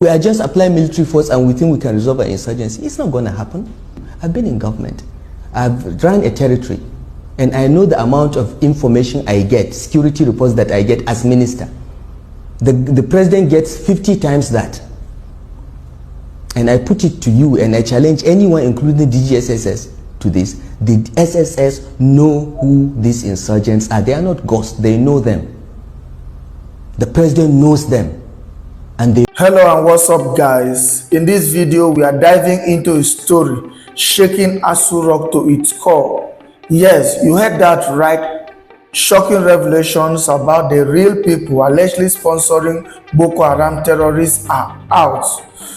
we are just applying military force and we think we can resolve our insurgency. It's not going to happen. I've been in government. I've run a territory. And I know the amount of information I get, security reports that I get as minister. The president gets 50 times that. And I put it to you and I challenge anyone, including the DGSSS, to this. The SSS know who these insurgents are. They are not ghosts, they know them. The president knows them. And they... Hello and what's up, guys? In this video, we are diving into a story shaking Asu Rock to its core. Yes, you heard that right. Shocking revelations about the real people allegedly sponsoring Boko Haram terrorists are out.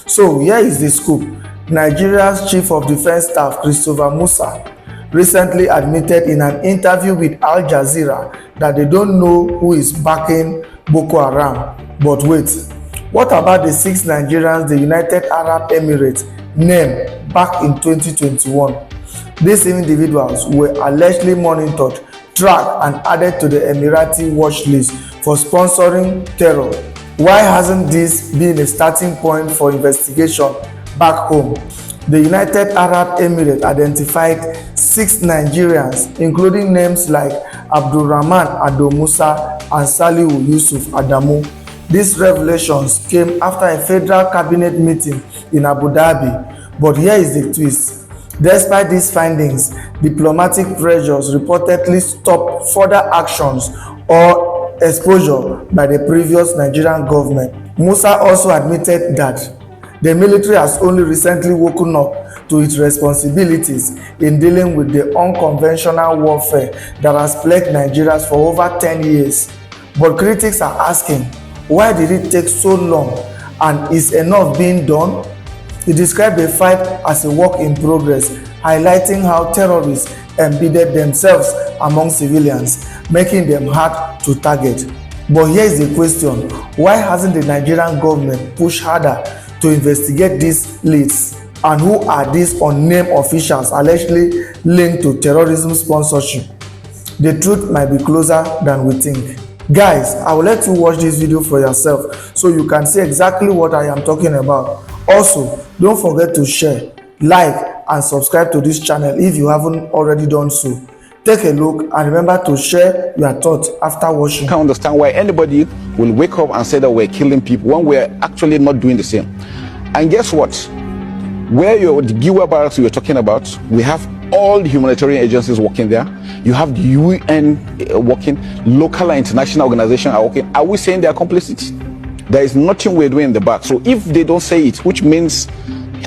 So here is the scoop. Nigeria's Chief of Defense Staff, Christopher Musa, recently admitted in an interview with Al Jazeera that they don't know who is backing Boko Haram. But wait, what about the 6 Nigerians the United Arab Emirates named back in 2021? These individuals were allegedly monitored, tracked, and added to the Emirati watch list for sponsoring terror. Why hasn't this been a starting point for investigation back home? The United Arab Emirates identified 6 Nigerians, including names like Abdurrahaman Musa and Salihu Yusuf Adamu. These revelations came after a federal cabinet meeting in Abu Dhabi. But here is the twist. Despite these findings, diplomatic pressures reportedly stopped further actions or exposure by the previous Nigerian government. Musa also admitted that the military has only recently woken up to its responsibilities in dealing with the unconventional warfare that has plagued Nigerians for over 10 years. But critics are asking, why did it take so long, and is enough being done? He described the fight as a work in progress, highlighting how terrorists embedded themselves among civilians, making them hard to target. But here is the question, why hasn't the Nigerian government pushed harder to investigate these leads? And who are these unnamed officials allegedly linked to terrorism sponsorship? The truth might be closer than we think. Guys, I will let you watch this video for yourself so you can see exactly what I am talking about. Also, don't forget to share, like, and subscribe to this channel if you haven't already done so. Take a look and remember to share your thoughts after watching. I can't understand why anybody will wake up and say that we're killing people when we're actually not doing the same. And guess what? Where the Giwa barracks you were talking about, we have all the humanitarian agencies working there. You have the UN working, local and international organizations are working. Are we saying they are complicit? There is nothing we're doing in the back. So if they don't say it, which means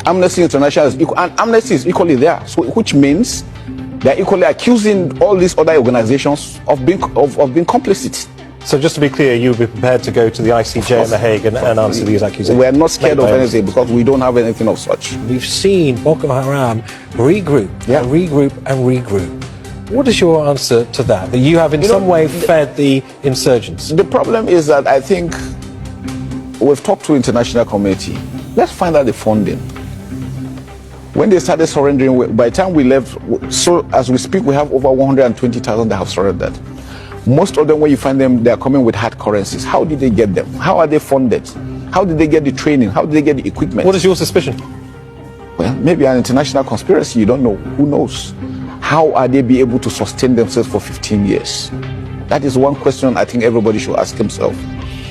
Amnesty International is equal, and Amnesty is equally there. So which means they're equally accusing all these other organizations of being complicit. So just to be clear, you would be prepared to go to the ICJ in The Hague and answer these accusations? We're not scared of anything because we don't have anything of such. We've seen Boko Haram regroup, regroup and regroup. What is your answer to that? That you have in some way fed the insurgents? The problem is that I think we've talked to the international community. Let's find out the funding. When they started surrendering, by the time we left, so as we speak, we have over 120,000 that have surrendered. Most of them, when you find them, they are coming with hard currencies. How did they get them? How are they funded? How did they get the training? How did they get the equipment? What is your suspicion? Well, maybe an international conspiracy, you don't know. Who knows? How are they be able to sustain themselves for 15 years? That is one question I think everybody should ask himself.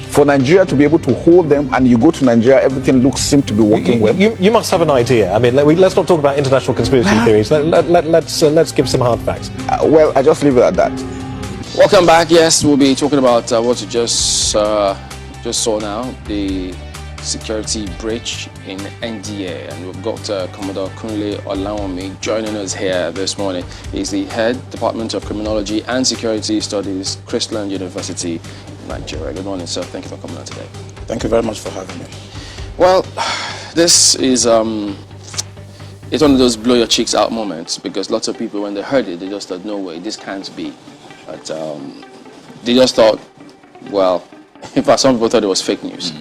For Nigeria to be able to hold them, and you go to Nigeria, everything seems to be working well. You must have an idea. I mean, let's not talk about international conspiracy theories. Let's give some hard facts. Well, I just leave it at that. Welcome back. Yes, we'll be talking about what you just saw now, the security breach in NDA, and we've got Commodore Kunle Olawumi joining us here this morning. He's the head Department of Criminology and Security Studies, Christland University, Nigeria. Good morning, sir. Thank you for coming on today. Thank you very much for having me. Well, this is it's one of those blow your cheeks out moments, because lots of people, when they heard it, they just thought, no way, this can't be. But they just thought, well, in fact, some people thought it was fake news.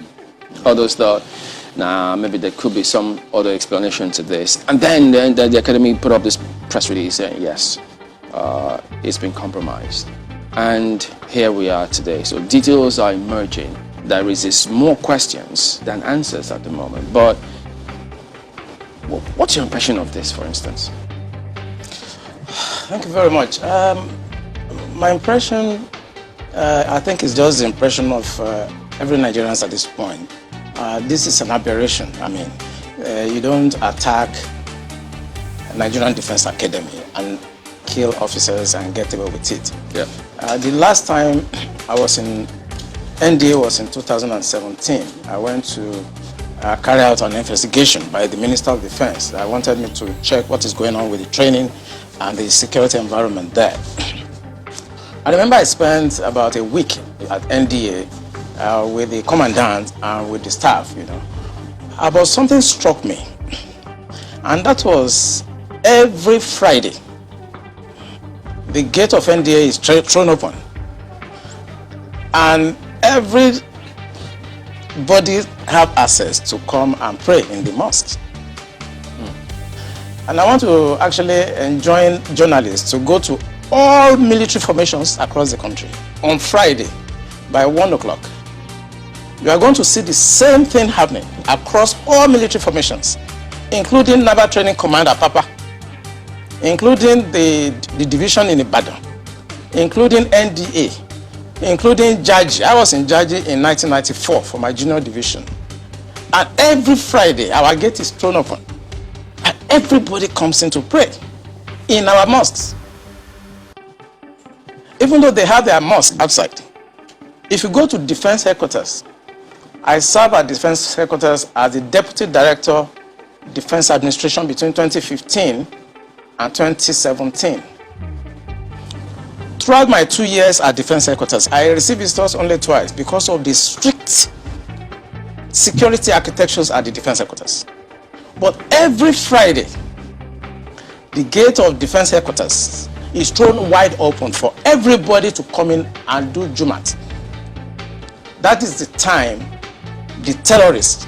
Others thought, nah, maybe there could be some other explanation to this. And then the Academy put up this press release saying, yes, it's been compromised. And here we are today. So details are emerging that raises more questions than answers at the moment. But what's your impression of this, for instance? Thank you very much. My impression, I think, is just the impression of every Nigerian at this point. This is an aberration. I mean, you don't attack Nigerian Defense Academy and kill officers and get away with it. Yeah. The last time I was in NDA was in 2017. I went to carry out an investigation by the Minister of Defense. I wanted me to check what is going on with the training and the security environment there. I remember I spent about a week at NDA with the commandant and with the staff, you know. About something struck me, and that was every Friday, the gate of NDA is thrown open, and everybody have access to come and pray in the mosques. And I want to actually enjoin journalists to go to all military formations across the country on Friday by 1 o'clock. You are going to see the same thing happening across all military formations, including Naval Training Command at Papa, including the division in Ibadan, including NDA, including Jaji. I was in Jaji in 1994 for my junior division. And every Friday, our gate is thrown open. And everybody comes in to pray in our mosques. Even though they have their mosque outside. If you go to Defense Headquarters, I served at Defense Headquarters as the Deputy Director, Defense Administration between 2015 and 2017. Throughout my 2 years at Defense Headquarters, I received visitors only twice because of the strict security architectures at the Defense Headquarters. But every Friday, the gate of Defense Headquarters is thrown wide open for everybody to come in and do Jumat. That is the time the terrorists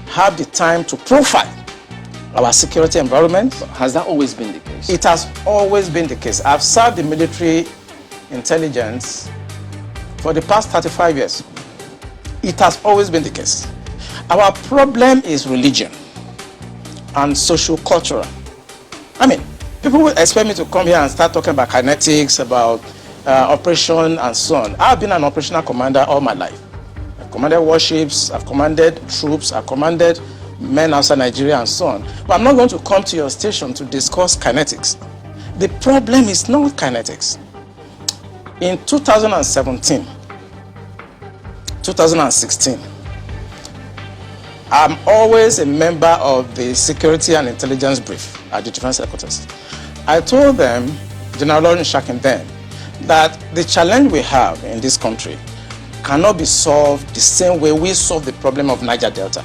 have the time to profile our security environment. Has that always been the case? It has always been the case. I've served the military intelligence for the past 35 years. It has always been the case. Our problem is religion and socio-cultural. I mean, people will expect me to come here and start talking about kinetics, about operation and so on. I've been an operational commander all my life. I've commanded warships, I've commanded troops, I've commanded men outside Nigeria and so on. But I'm not going to come to your station to discuss kinetics. The problem is not kinetics. In 2017, 2016, I'm always a member of the Security and Intelligence Brief at the Defense Headquarters. I told them, General Lawrence Shakin then, that the challenge we have in this country cannot be solved the same way we solved the problem of Niger Delta.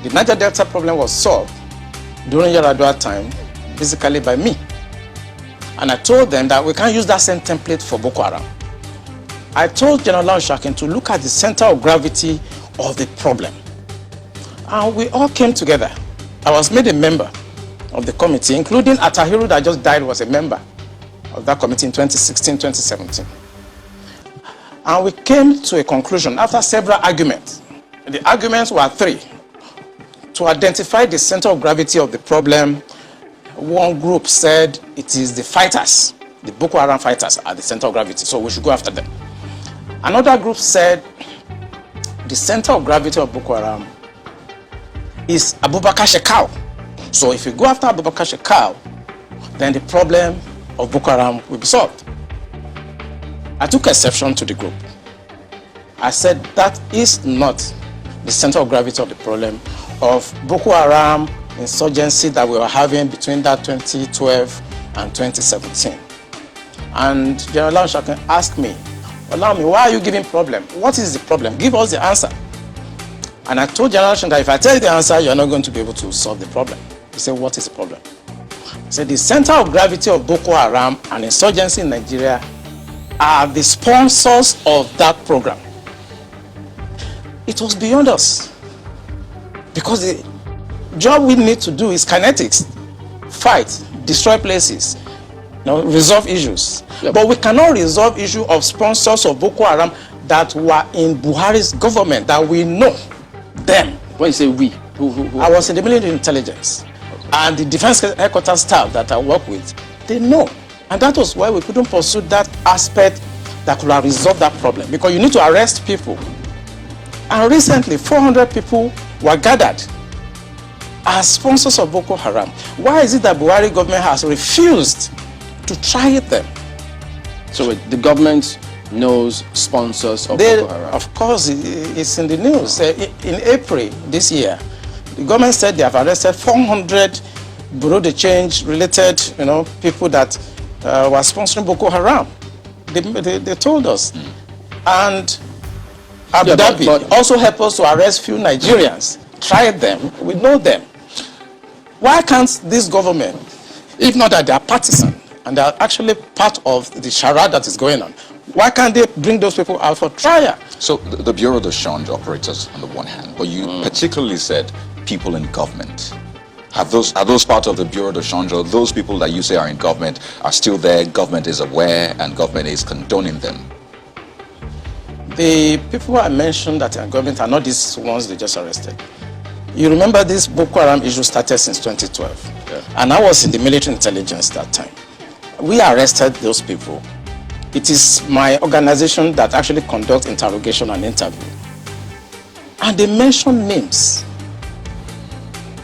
The Niger Delta problem was solved during Yaradua time, basically by me. And I told them that we can't use that same template for Boko Haram. I told General Lawrence Shakin to look at the center of gravity of the problem. And we all came together. I was made a member of the committee, including Atahiru that just died was a member of that committee in 2016, 2017. And we came to a conclusion after several arguments. The arguments were three. To identify the center of gravity of the problem, one group said it is the fighters, the Boko Haram fighters are the center of gravity, so we should go after them. Another group said the center of gravity of Boko Haram is Abubakar Shekau. So if you go after Abubakar Shekau, then the problem of Boko Haram will be solved. I took exception to the group. I said that is not the center of gravity of the problem of Boko Haram insurgency that we were having between that 2012 and 2017. And General Lawrence Shakin asked me, allow me, why are you giving problem? What is the problem? Give us the answer. And I told General Shakin that if I tell you the answer, you're not going to be able to solve the problem. He said, what is the problem? He said, the center of gravity of Boko Haram and insurgency in Nigeria are the sponsors of that program. It was beyond us. Because the job we need to do is kinetics. Fight, destroy places, resolve issues. Yep. But we cannot resolve issue of sponsors of Boko Haram that were in Buhari's government that we know them. When you say we, who? I was in the military intelligence, and the defense headquarters staff that I work with, they know. And that was why we couldn't pursue that aspect that could have resolved that problem, because you need to arrest people. And recently, 400 people were gathered as sponsors of Boko Haram. Why is it that Buhari government has refused to try them? So the government knows sponsors of Boko Haram? Of course, it's in the news. In April this year, the government said they have arrested 400 Bureau de Change related, people that were sponsoring Boko Haram. They told us. And Abu Dhabi but also helped us to arrest few Nigerians. Tried them, we know them. Why can't this government, if not that they are partisan and they are actually part of the charade that is going on, why can't they bring those people out for trial? So the Bureau de Change operates on the one hand, but you particularly said people in government. Are those part of the Bureau de Change, or those people that you say are in government are still there, government is aware, and government is condoning them? The people I mentioned that are in government are not these ones they just arrested. You remember this Boko Haram issue started since 2012. Yeah. And I was in the military intelligence that time. We arrested those people. It is my organization that actually conducts interrogation and interview. And they mention names.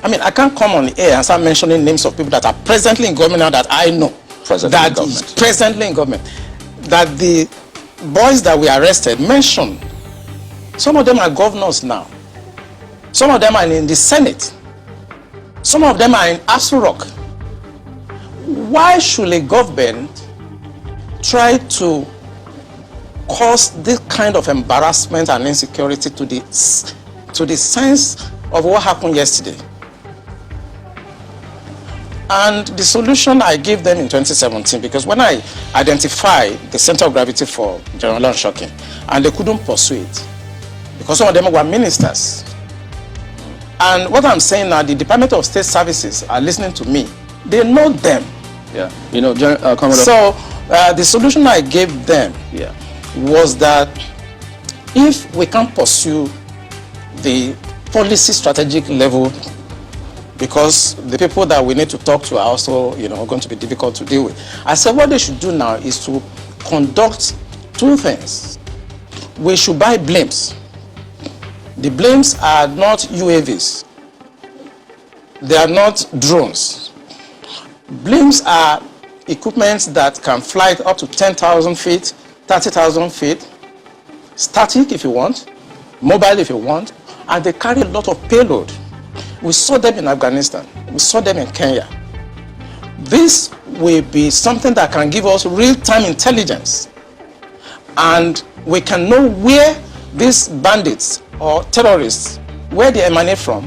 I mean, I can't come on the air and start mentioning names of people that are presently in government now that I know. Presently in government. That the boys that we arrested mentioned. Some of them are governors now. Some of them are in the Senate. Some of them are in Asu Rock. Why should a government try to cause this kind of embarrassment and insecurity to the sense of what happened yesterday? And the solution I gave them in 2017, because when I identified the center of gravity for general unshocking, and they couldn't pursue it, because some of them were ministers. And what I'm saying now, the Department of State Services are listening to me. They know them. Yeah. So the solution I gave them was that if we can pursue the policy strategic level, because the people that we need to talk to are also, going to be difficult to deal with. I said what they should do now is to conduct two things. We should buy blames. The blames are not UAVs. They are not drones. Blames are equipment that can fly up to 10,000 feet, 30,000 feet, static if you want, mobile if you want, and they carry a lot of payload. We saw them in Afghanistan. We saw them in Kenya. This will be something that can give us real-time intelligence, and we can know where these bandits or terrorists, where they emanate from,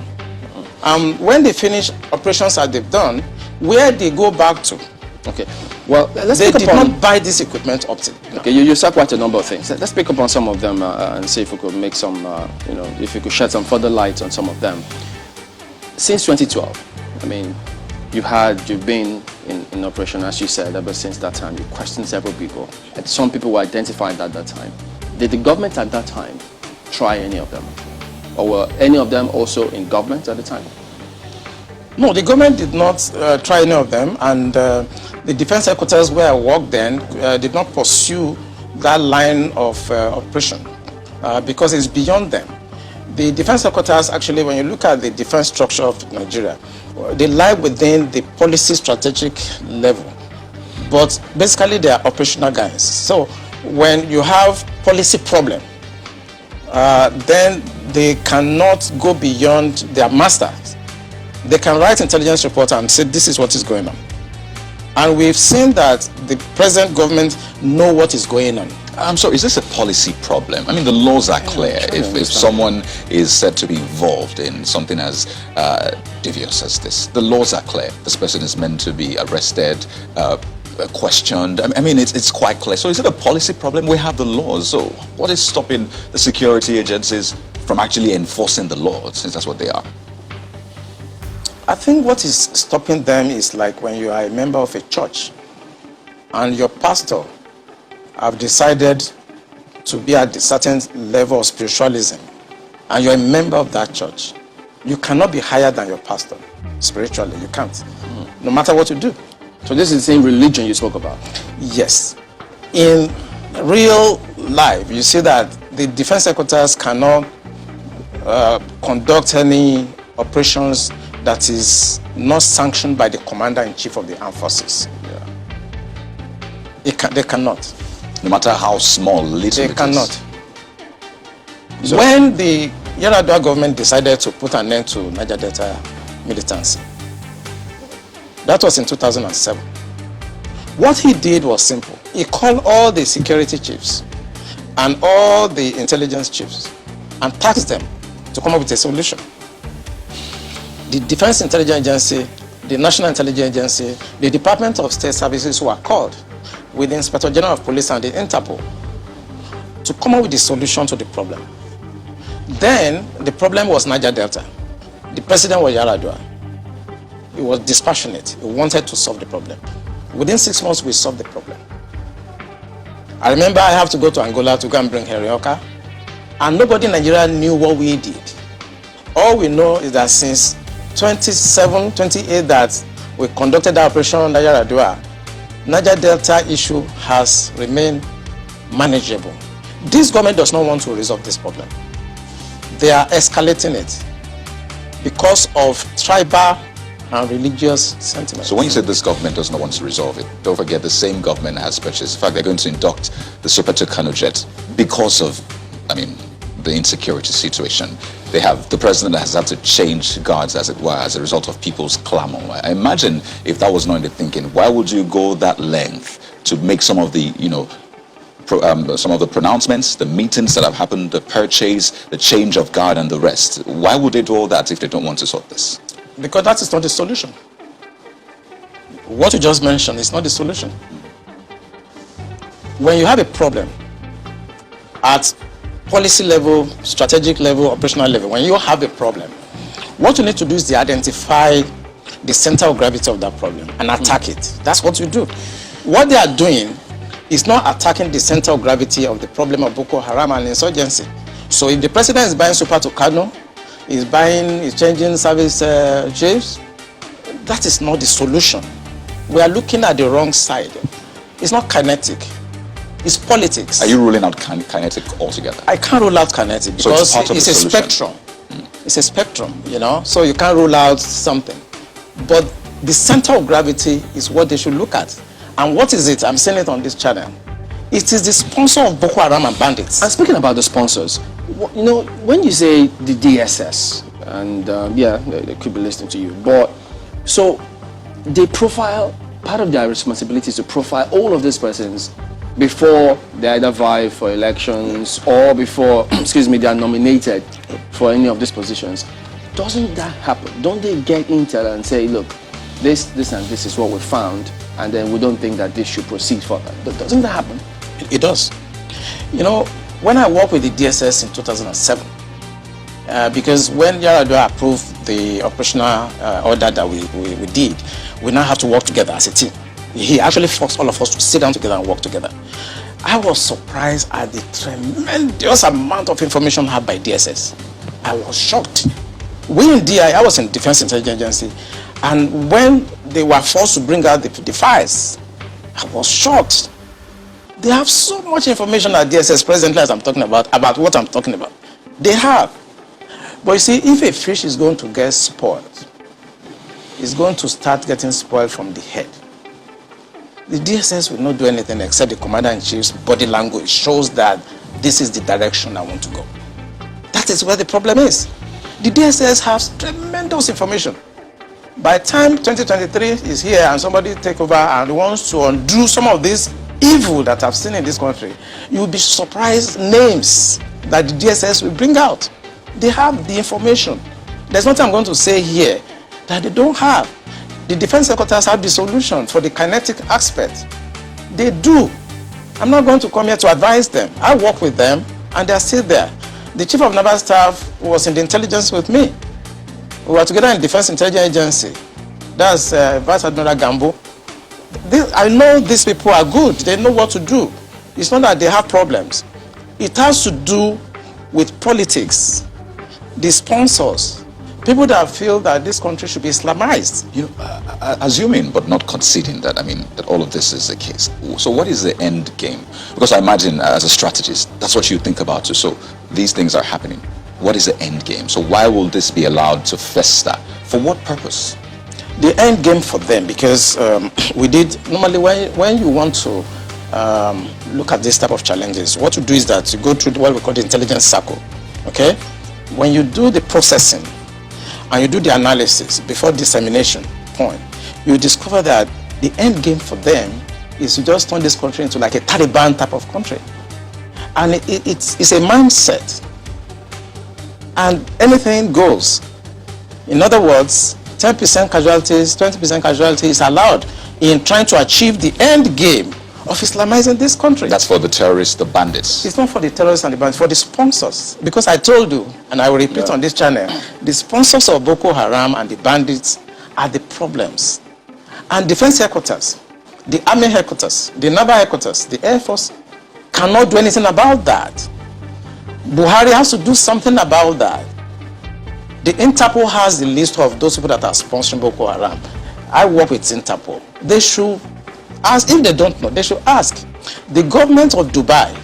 when they finish operations that they've done, where they go back to. Okay. Well, they did not buy this equipment up to. Okay, you said quite a number of things. Let's pick up on some of them and see if we could make some, if you could shed some further light on some of them. Since 2012, I mean, you've been in operation, as you said, ever since that time. You questioned several people. And some people were identified at that time. Did the government at that time try any of them? Or were any of them also in government at the time? No, the government did not try any of them, and the defense headquarters where I worked then did not pursue that line of operation because it's beyond them. The defense headquarters, actually, when you look at the defense structure of Nigeria, they lie within the policy strategic level, but basically they are operational guys. So when you have policy problem, then they cannot go beyond their masters. They can write intelligence report and say this is what is going on. And we've seen that the present government know what is going on. So is this a policy problem? I mean, the laws are clear. If someone is said to be involved in something as devious as this, the laws are clear. This person is meant to be arrested, questioned. I mean, it's quite clear. So is it a policy problem? We have the laws. So what is stopping the security agencies from actually enforcing the laws, since that's what they are? I think what is stopping them is like when you are a member of a church and your pastor have decided to be at a certain level of spiritualism, and you're a member of that church, you cannot be higher than your pastor spiritually. You can't, no matter what you do. So this is the same religion you spoke about? Yes. In real life, you see that the defense headquarters cannot conduct any operations that is not sanctioned by the commander-in-chief of the armed forces. Yeah. They cannot. No matter how small, little they cannot. So when the Yar'Adua government decided to put an end to Niger Delta militancy, that was in 2007. What he did was simple. He called all the security chiefs and all the intelligence chiefs and tasked them to come up with a solution. The Defense Intelligence Agency, the National Intelligence Agency, the Department of State Services were called with the Inspector General of Police and the Interpol to come up with a solution to the problem. Then the problem was Niger Delta. The president was Yar'Adua. He was dispassionate. He wanted to solve the problem. Within 6 months, we solved the problem. I remember I have to go to Angola to go and bring Herioka, and nobody in Nigeria knew what we did. All we know is that since 28 that we conducted the operation under Yar'Adua, Niger Delta issue has remained manageable. This government does not want to resolve this problem. They are escalating it because of tribal and religious sentiments. So when you say this government does not want to resolve it, don't forget the same government has purchased. In fact, they're going to induct the Super Tucano jet because of, the insecurity situation. The president has had to change guards, as it were, as a result of people's clamor. I imagine if that was not in the thinking, why would you go that length to make some of the, some of the pronouncements, the meetings that have happened, the purchase, the change of guard and the rest? Why would they do all that if they don't want to sort this? Because that is not the solution. What you just mentioned is not the solution. When you have a problem at policy level, strategic level, operational level, when you have a problem, what you need to do is to identify the center of gravity of that problem and attack it. That's what you do. What they are doing is not attacking the center of gravity of the problem of Boko Haram and insurgency. So if the president is buying Super Tucano, is changing service chiefs, that is not the solution. We are looking at the wrong side. It's not kinetic. It's politics. Are you ruling out kinetic altogether? I can't rule out kinetic because so it's a spectrum. It's a spectrum, so you can't rule out something. But the center of gravity is what they should look at. And what is it? I'm saying it on this channel. It is the sponsor of Boko Haram and bandits. And speaking about the sponsors, when you say the DSS, and they could be listening to you, but so they profile, part of their responsibility is to profile all of these persons before they either vie for elections or before, they are nominated for any of these positions. Doesn't that happen? Don't they get intel and say, look, this and this is what we found, and then we don't think that this should proceed further? Doesn't that happen? It does. When I worked with the DSS in 2007, because when Yar'Adua approved the operational order that we did, we now have to work together as a team. He actually forced all of us to sit down together and work together. I was surprised at the tremendous amount of information had by DSS. I was shocked. We in DI, I was in Defense Intelligence Agency, and when they were forced to bring out the files, I was shocked. They have so much information at DSS presently, as I'm talking about what I'm talking about. They have. But you see, if a fish is going to get spoiled, it's going to start getting spoiled from the head. The DSS will not do anything except the commander-in-chief's body language shows that this is the direction I want to go. That is where the problem is. The DSS has tremendous information. By the time 2023 is here and somebody take over and wants to undo some of this evil that I've seen in this country, you'll be surprised names that the DSS will bring out. They have the information. There's nothing I'm going to say here that they don't have. The defense headquarters have the solution for the kinetic aspect. They do. I'm not going to come here to advise them. I work with them and they're still there. The chief of naval staff was in the intelligence with me. We were together in Defense Intelligence Agency. That's Vice Admiral Gambo. I know these people are good. They know what to do. It's not that they have problems. It has to do with politics, the sponsors, people that feel that this country should be Islamized. You know, assuming but not conceding that, that all of this is the case. So what is the end game? Because I imagine as a strategist, that's what you think about too. So these things are happening. What is the end game? So why will this be allowed to fester? For what purpose? The end game for them, because normally when you want to look at this type of challenges, what you do is that you go through what we call the intelligence circle, okay? When you do the processing and you do the analysis before dissemination point, you discover that the end game for them is to just turn this country into like a Taliban type of country. And it's a mindset. And anything goes. In other words, 10% casualties, 20% casualties allowed in trying to achieve the end game of Islamizing this country. That's for the terrorists, the bandits. It's not for the terrorists and the bandits, for the sponsors. Because I told you, and I will repeat on this channel, the sponsors of Boko Haram and the bandits are the problems. And defense headquarters, the army headquarters, the naval headquarters, the air force cannot do anything about that. Buhari has to do something about that. The Interpol has the list of those people that are sponsoring Boko Haram. I work with Interpol. They should ask, if they don't know, they should ask. The government of Dubai,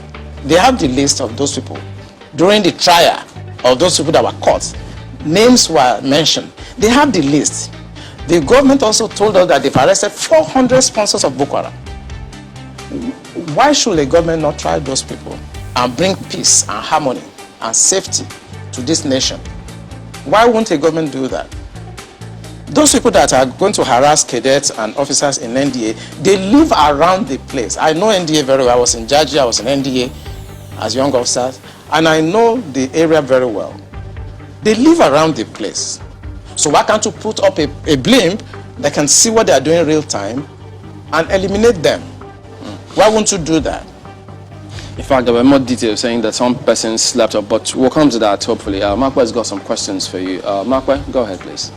they have the list of those people. During the trial of those people that were caught, names were mentioned. They have the list. The government also told us that they've arrested 400 sponsors of Boko Haram. Why should the government not try those people and bring peace and harmony and safety to this nation? Why won't a government do that? Those people that are going to harass cadets and officers in NDA, they live around the place. I know NDA very well. I was in Georgia, I was in NDA as young officers, and I know the area very well. They live around the place. So why can't you put up a blimp that can see what they are doing in real time and eliminate them? Why won't you do that? In fact, there were more details saying that some persons slept up, but we'll come to that hopefully. Markwe has got some questions for you. Markwe, go ahead, please.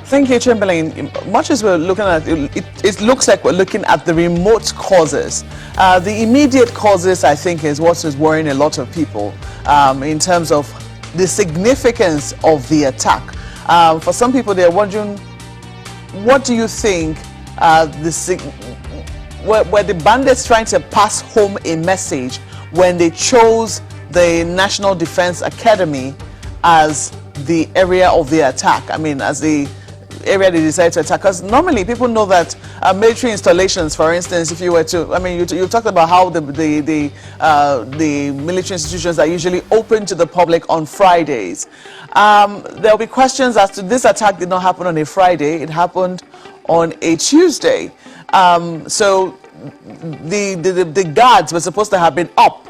Thank you, Chamberlain. Much as we're looking at it looks like we're looking at the remote causes. The immediate causes, I think, is what is worrying a lot of people in terms of the significance of the attack. For some people, they're wondering, what do you think were the bandits trying to pass home a message when they chose the National Defense Academy as the area of the attack? I mean, as the area they decided to attack. Because normally people know that military installations, for instance, if you were to, I mean, you talked about how the military institutions are usually open to the public on Fridays. There'll be questions as to this attack did not happen on a Friday, it happened on a Tuesday. So the guards were supposed to have been up.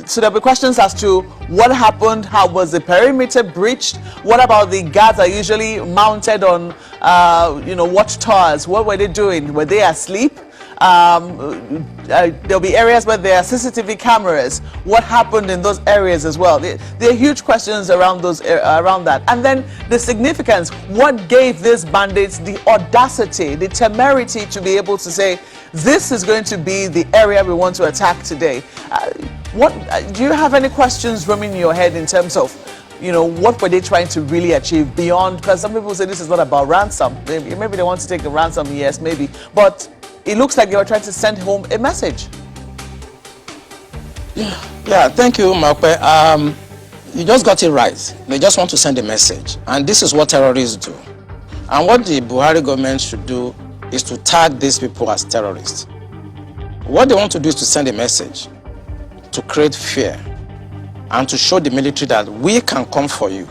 So there'll be questions as to what happened, how was the perimeter breached, what about the guards are usually mounted on, watchtowers, what were they doing, were they asleep? There'll be areas where there are CCTV cameras, what happened in those areas as well. There are huge questions around that. And then the significance, what gave these bandits the audacity, the temerity to be able to say, this is going to be the area we want to attack today. Do you have any questions roaming in your head in terms of, what were they trying to really achieve beyond? Because some people say this is not about ransom. Maybe they want to take a ransom, yes, maybe. But it looks like they were trying to send home a message. Yeah, thank you, Markwe. You just got it right. They just want to send a message. And this is what terrorists do. And what the Buhari government should do is to tag these people as terrorists. What they want to do is to send a message, to create fear, and to show the military that we can come for you,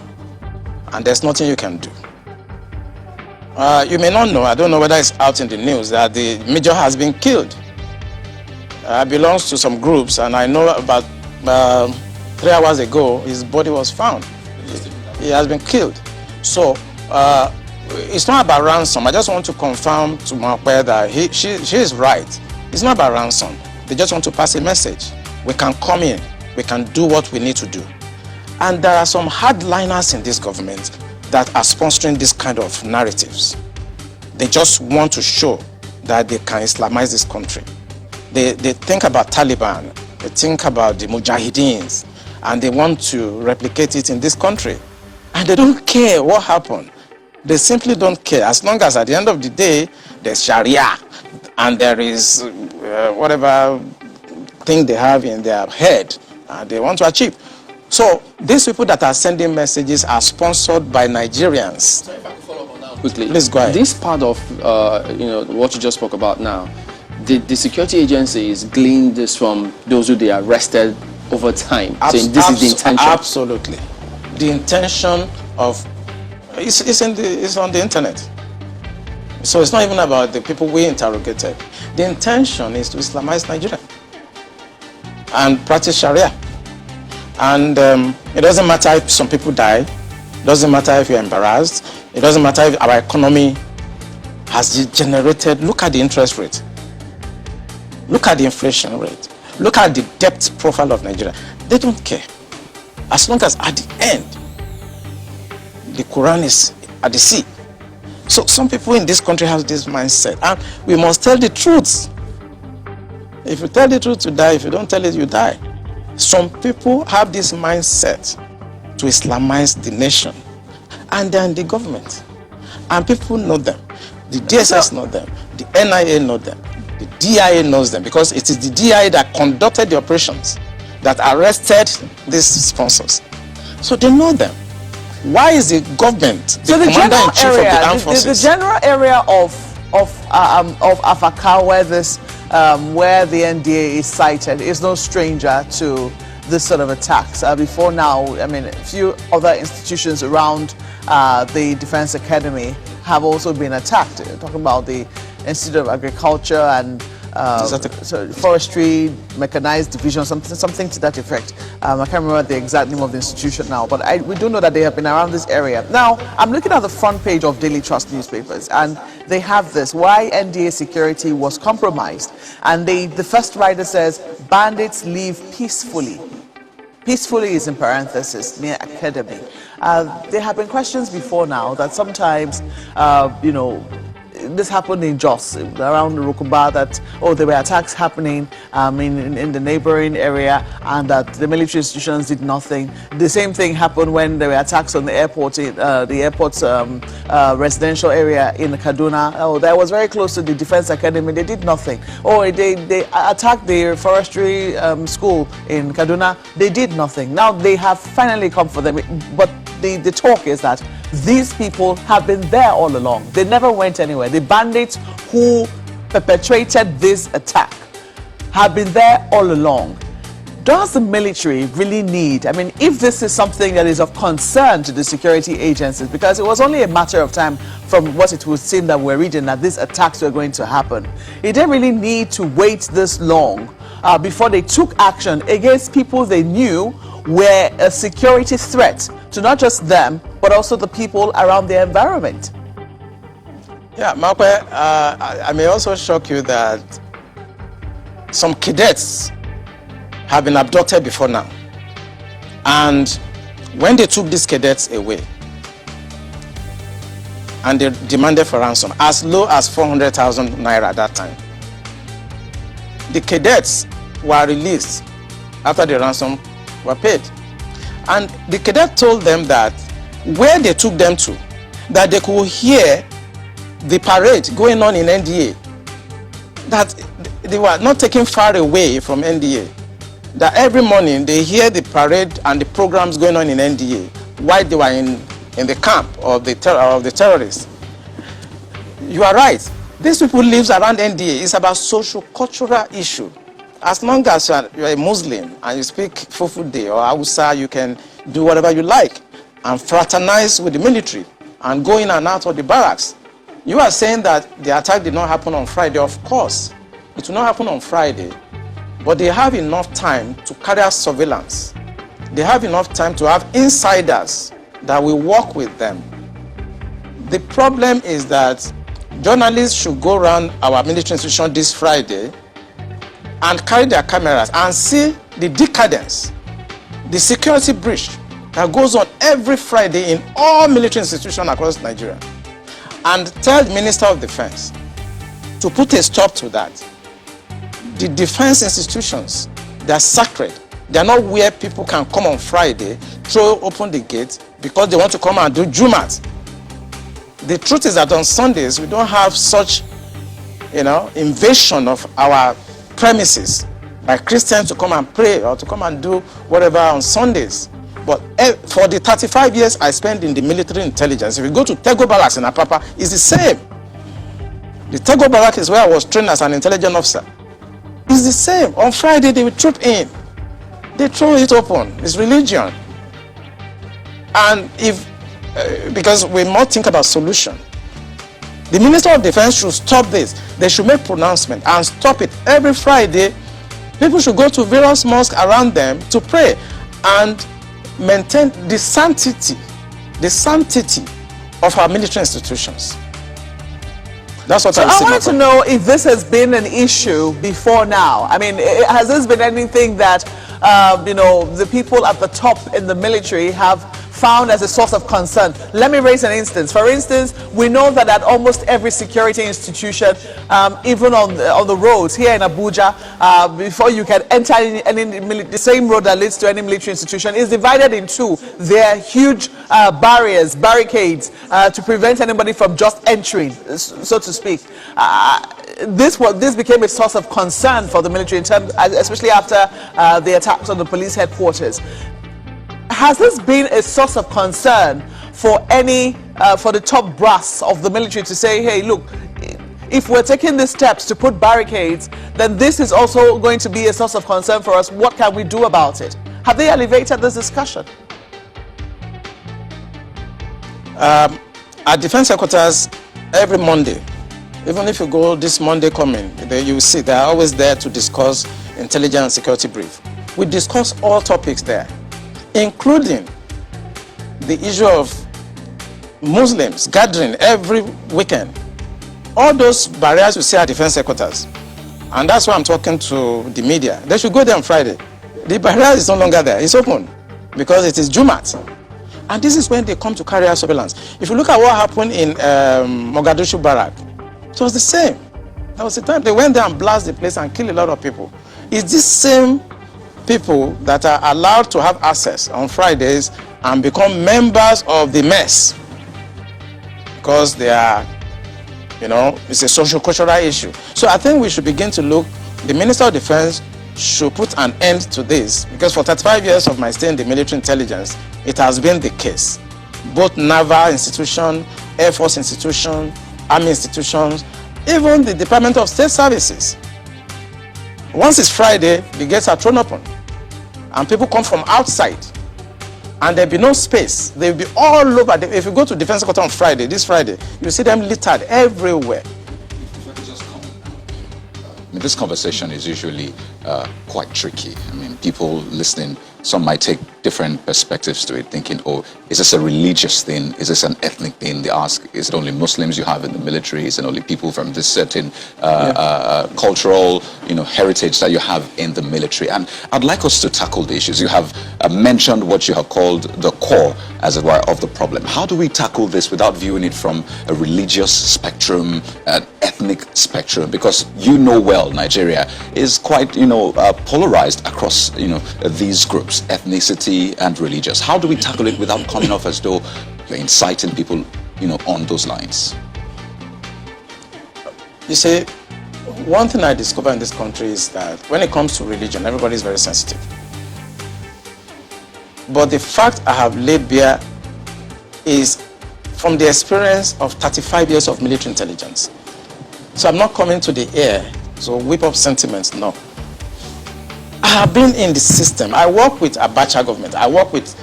and there's nothing you can do. You may not know, I don't know whether it's out in the news, that the major has been killed. Belongs to some groups, and I know about 3 hours ago, his body was found. He has been killed. So, it's not about ransom. I just want to confirm to Markwe that she is right. It's not about ransom. They just want to pass a message. We can come in. We can do what we need to do. And there are some hardliners in this government that are sponsoring this kind of narratives. They just want to show that they can Islamize this country. They think about Taliban they think about the Mujahideens, and they want to replicate it in this country. And they don't care what happened. They simply don't care. As long as at the end of the day, there's Sharia, and there is whatever thing they have in their head, they want to achieve. So these people that are sending messages are sponsored by Nigerians. So if I could follow up on that quickly. Please go ahead. This part of what you just spoke about now, the security agencies gleaned this from those who they arrested over time, saying this is the intention. Absolutely. The intention of it's on the internet. So it's not even about the people we interrogated. The intention is to Islamize Nigeria and practice Sharia. And it doesn't matter if some people die. It doesn't matter if you're embarrassed. It doesn't matter if our economy has degenerated. Look at the interest rate. Look at the inflation rate. Look at the debt profile of Nigeria. They don't care. As long as at the end, the Quran is at the sea. So some people in this country have this mindset. And we must tell the truth. If you tell the truth, you die. If you don't tell it, you die. Some people have this mindset to Islamize the nation, and they're in the government, and people know them. The DSS know them, the NIA know them, the DIA knows them, because it is the DIA that conducted the operations that arrested these sponsors. So they know them. Why is the government, the commander-in-chief of the armed forces? The general area of Afaka, where the NDA is cited, is no stranger to this sort of attacks. Before now, I mean, a few other institutions around the Defense Academy have also been attacked. Talking about the Institute of Agriculture and Forestry, Mechanized Division, something to that effect. I can't remember the exact name of the institution now, but we do know that they have been around this area. Now, I'm looking at the front page of Daily Trust newspapers, and they have this: why NDA security was compromised. And the first writer says, bandits leave peacefully. Peacefully is in parenthesis, near academy. There have been questions before now that sometimes, this happened in Jos, around Rukuba, that, there were attacks happening in the neighboring area, and that the military institutions did nothing. The same thing happened when there were attacks on the airport, the airport's residential area in Kaduna. That was very close to the Defense Academy. They did nothing. They attacked the forestry school in Kaduna. They did nothing. Now they have finally come for them. But the talk is that these people have been there all along. They never went anywhere. The bandits who perpetrated this attack have been there all along. Does the military really need, if this is something that is of concern to the security agencies, because it was only a matter of time from what it would seem that we're reading that these attacks were going to happen, it didn't really need to wait this long before they took action against people they knew were a security threat to not just them, but also the people around their environment. Yeah, Makwe, I may also shock you that some cadets have been abducted before now. And when they took these cadets away, and they demanded for ransom, as low as 400,000 naira at that time, the cadets were released after the ransom were paid. And the cadet told them that where they took them to, that they could hear the parade going on in NDA, that they were not taken far away from NDA, that every morning they hear the parade and the programs going on in NDA while they were in the camp of the terrorists. You are right. These people live around NDA. It's about social-cultural issue. As long as you're a Muslim and you speak Fufude or Hausa, you can do whatever you like and fraternize with the military and go in and out of the barracks. You are saying that the attack did not happen on Friday. Of course, it will not happen on Friday, but they have enough time to carry out surveillance. They have enough time to have insiders that will work with them. The problem is that journalists should go around our military institution this Friday and carry their cameras and see the decadence, the security breach that goes on every Friday in all military institutions across Nigeria, and tell the Minister of Defense to put a stop to that. The defense institutions They are sacred. They are not where people can come on Friday, throw open the gate because they want to come and do Jumat. The truth is that on Sundays, we don't have such, invasion of our premises by Christians to come and pray or to come and do whatever on Sundays. But for the 35 years I spent in the military intelligence, if you go to Tego Barracks in Apapa, it's the same. The Tego Barracks is where I was trained as an intelligence officer. It's the same. On Friday, they will troop in. They throw it open. It's religion. And because we must think about solution. The Minister of Defense should stop this. They should make pronouncement and stop it. Every Friday, people should go to various mosques around them to pray and maintain the sanctity of our military institutions. That's what I wanted to know if this has been an issue before now. I mean, has this been anything that, the people at the top in the military have found as a source of concern? Let me raise an instance. For instance, we know that at almost every security institution, even on the roads here in Abuja, before you can enter the same road that leads to any military institution is divided in two. There are huge barricades to prevent anybody from just entering, so to speak. This became a source of concern for the military, in terms, especially after the attacks on the police headquarters. Has this been a source of concern for for the top brass of the military to say, hey, look, if we're taking these steps to put barricades, then this is also going to be a source of concern for us. What can we do about it? Have they elevated this discussion? At Defense Headquarters, every Monday, even if you go this Monday coming, you will see they are always there to discuss intelligence and security brief. We discuss all topics there, including the issue of Muslims gathering every weekend. All those barriers you see at Defense Headquarters, and that's why I'm talking to the media. They should go there on Friday. The barrier is no longer there. It's open because it is Jumat. And this is when they come to carry out surveillance. If you look at what happened in Mogadishu Barrack, it was the same. That was the time they went there and blasted the place and killed a lot of people. It's these same people that are allowed to have access on Fridays and become members of the mess because they are, it's a social-cultural issue. So I think we should begin to look, the Minister of Defense should put an end to this, because for 35 years of my stay in the military intelligence, it has been the case. Both naval institutions, Air Force institutions, Army institutions, even the Department of State Services. Once it's Friday, the gates are thrown open and people come from outside and there'll be no space. They'll be all over. If you go to Defense Headquarters on Friday, this Friday, you see them littered everywhere. This conversation is usually quite tricky. I mean, people listening, some might take different perspectives to it, thinking, oh, is this a religious thing? Is this an ethnic thing? They ask, is it only Muslims you have in the military? Is it only people from this certain cultural, heritage that you have in the military? And I'd like us to tackle the issues. You have mentioned what you have called the core, as it were, of the problem. How do we tackle this without viewing it from a religious spectrum, an ethnic spectrum? Because well, Nigeria is quite, polarized across, these groups, ethnicity and religious. How do we tackle it without coming off as though you're inciting people, on those lines? You see, one thing I discovered in this country is that when it comes to religion, everybody is very sensitive. But the fact I have laid bare is from the experience of 35 years of military intelligence. So I'm not coming to the air to whip up sentiments, no. I have been in the system. I work with Abacha government. I work with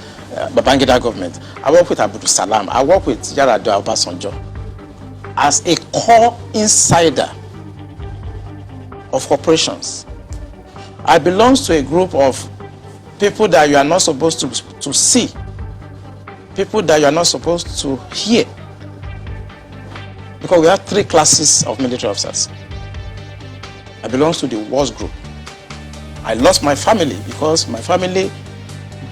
Babangida government. I work with Abdul Salam. I work with Yar'Adua Obasanjo. As a core insider of operations, I belong to a group of people that you are not supposed to see, people that you are not supposed to hear. Because we have 3 classes of military officers. I belong to the worst group. I lost my family because my family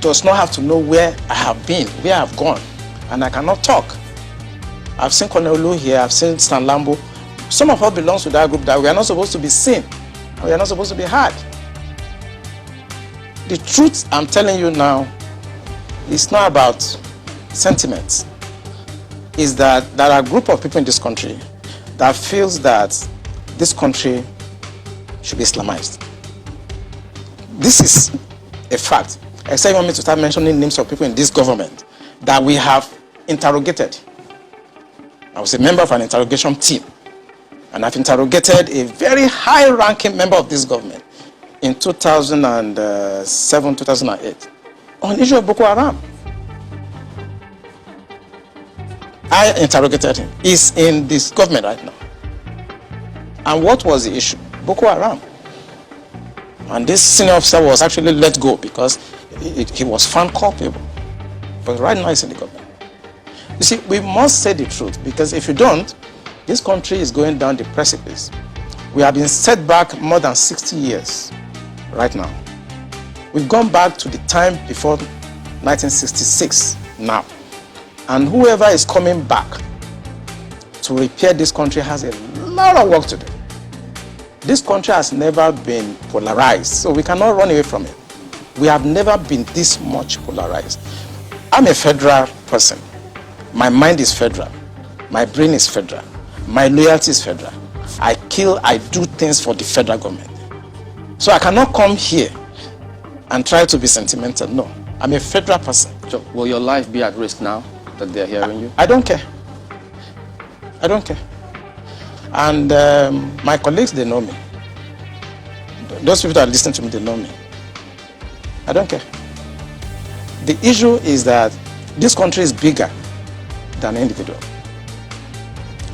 does not have to know where I have been, where I have gone, and I cannot talk. I've seen Colonel Lu here, I've seen Stan Lambo. Some of us belong to that group that we are not supposed to be seen, we are not supposed to be heard. The truth I'm telling you now is not about sentiments. Is that there are a group of people in this country that feels that this country should be Islamized. This is a fact. Except you want me to start mentioning names of people in this government that we have interrogated. I was a member of an interrogation team, and I've interrogated a very high-ranking member of this government in 2007, 2008 on the issue of Boko Haram. I interrogated him. He's in this government right now. And what was the issue? Boko Haram. And this senior officer was actually let go because he was found culpable. But right now he's in the government. You see, we must say the truth, because if you don't, this country is going down the precipice. We have been set back more than 60 years right now. We've gone back to the time before 1966 now. And whoever is coming back to repair this country has a lot of work to do. This country has never been polarized, so we cannot run away from it. We have never been this much polarized. I'm a federal person. My mind is federal. My brain is federal. My loyalty is federal. I do things for the federal government. So I cannot come here and try to be sentimental. No, I'm a federal person. So will your life be at risk now that they're hearing you? I don't care. I don't care. And my colleagues, they know me. Those people that are listening to me, they know me. I don't care. The issue is that this country is bigger than individual.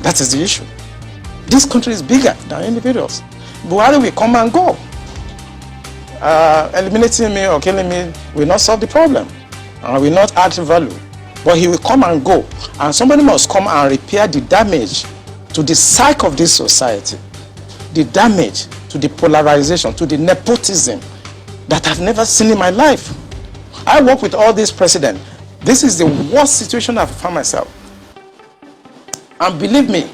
That is the issue. This country is bigger than individuals. Buhari will come and go. Eliminating me or killing me will not solve the problem and will not add value. But he will come and go. And somebody must come and repair the damage to the psyche of this society, the damage to the polarization, to the nepotism that I've never seen in my life. I work with all these presidents. This is the worst situation I've found myself. And believe me,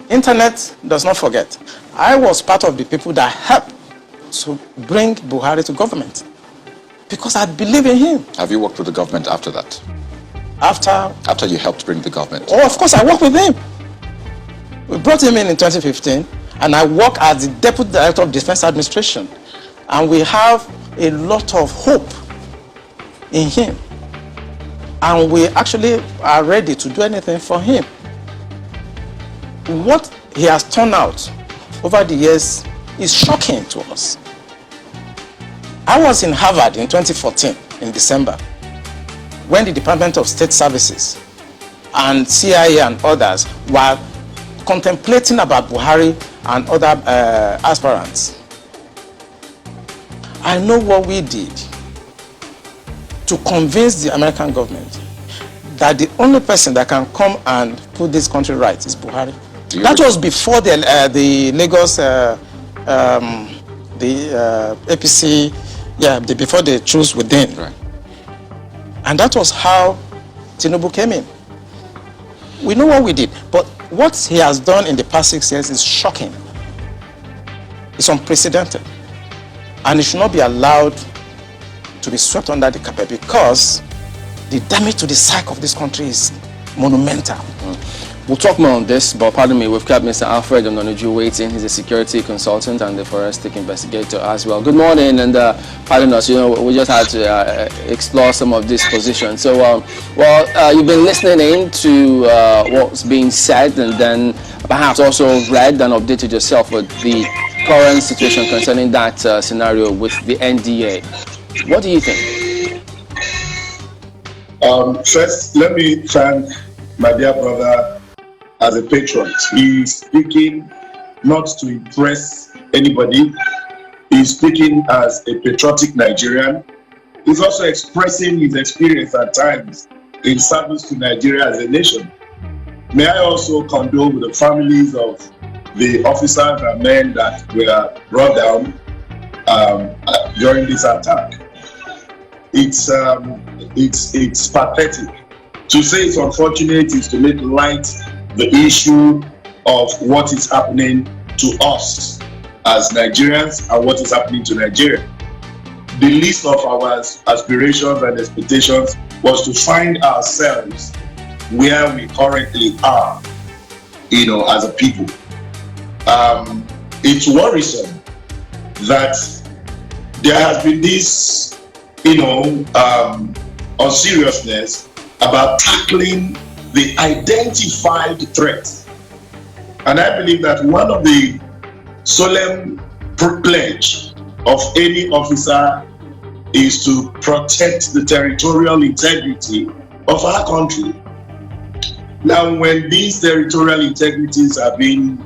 internet does not forget. I was part of the people that helped to bring Buhari to government because I believe in him. Have you worked with the government after that? After you helped bring the government? Oh, of course, I worked with him. We brought him in 2015, and I work as the Deputy Director of Defense Administration. And we have a lot of hope in him. And we actually are ready to do anything for him. What he has turned out over the years is shocking to us. I was in Harvard in 2014, in December, when the Department of State Services and CIA and others were contemplating about Buhari and other aspirants. I know what we did to convince the American government that the only person that can come and put this country right is Buhari. That was before the Lagos, the APC, before they chose within. Right. And that was how Tinubu came in. We know what we did, but what he has done in the past 6 years is shocking. It's unprecedented. And it should not be allowed to be swept under the carpet because the damage to the psyche of this country is monumental. We'll talk more on this, but pardon me, we've kept Mr. Alfred Ononuju waiting. He's a security consultant and the forensic investigator as well. Good morning, and pardon us, we just had to explore some of these positions. So, you've been listening in to what's being said, and then perhaps also read and updated yourself with the current situation concerning that scenario with the NDA. What do you think? First, let me thank my dear brother as a patriot. He's speaking not to impress anybody. He's speaking as a patriotic Nigerian. He's also expressing his experience at times in service to Nigeria as a nation. May I also condole with the families of the officers and men that were brought down during this attack. It's pathetic. To say it's unfortunate is to make light the issue of what is happening to us. as Nigerians and what is happening to Nigeria. The least of our aspirations and expectations was to find ourselves where we currently are, as a people. It's worrisome that there has been this, unseriousness about tackling the identified threats. And I believe that one of the solemn pledge of any officer is to protect the territorial integrity of our country. Now, when these territorial integrities are being